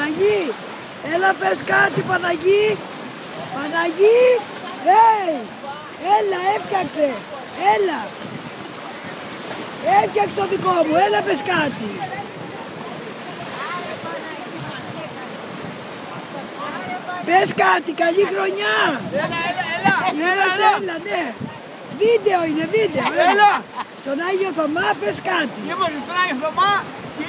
Παναγί, έλα πες κάτι Παναγί. Παναγί, έλα έφτιαξε, έλα. Έφτιαξε το δικό μου, έλα πες κάτι. Πες κάτι, καλή χρονιά. Έλα, ναι. Βίντεο είναι, βίντεο. Έλα. Στον Άγιο Θωμά πες κάτι. Είμαστε στον Άγιο Θωμά και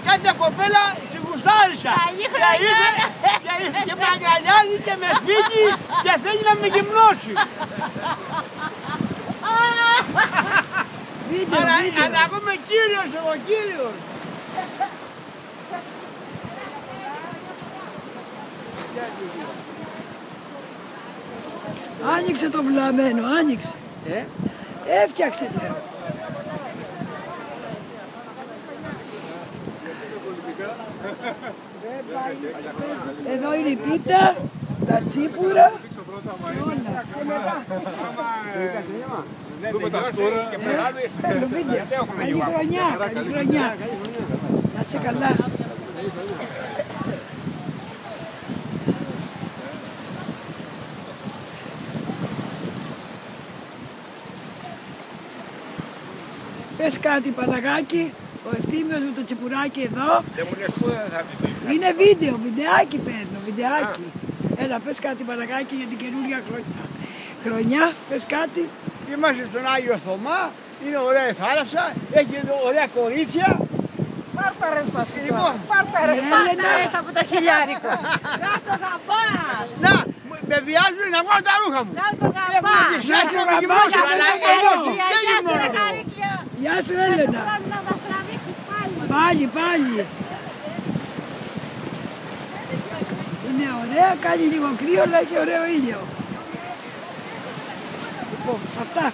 κάποια κοπέλα τη γουστάρισα. Και ήρθε και με αγκαλιάζει και με φύγει και θέλει να με γυμνώσει. Αλλά εγώ είμαι κύριος, εγώ κύριος. Άνοιξε το βλαμμένο, άνοιξε. Έφτιαξε λέω. Εδώ είναι η πίτα, τα τσίπουρα. Δούμε τα σκούρα. Παίρνω βίντεο. Καλή χρονιά, καλή χρονιά. Να είσαι καλά. Πες κάτι Παναγάκη, ο Ευθύμιος με το τσιπουράκι εδώ. Δεν μου λες πού θα τη στείλει. Είναι βίντεο, βιντεάκι παίρνω, βιντεάκι. Έλα πες κάτι Παναγάκη για την καινούργια χρονιά. Χρονιά, πες κάτι. Είμαστε στον Άγιο Θωμά, είναι ωραία η θάλασσα, έχει εδώ ωραία κορίτσια. Πάρτα ρε στα Λοιπόν, πάρτα ρε στα από τα χιλιάρικα. Να το γαμπάς. Να, με βιάζουν να βγάλω τα ρούχα μου. Να το γαμπάς. Γεια σου Έλενα. Πάλι. Είναι ωραία, κάνει λίγο κρύο, αλλά έχει ωραίο ήλιο. Λοιπόν, αυτά.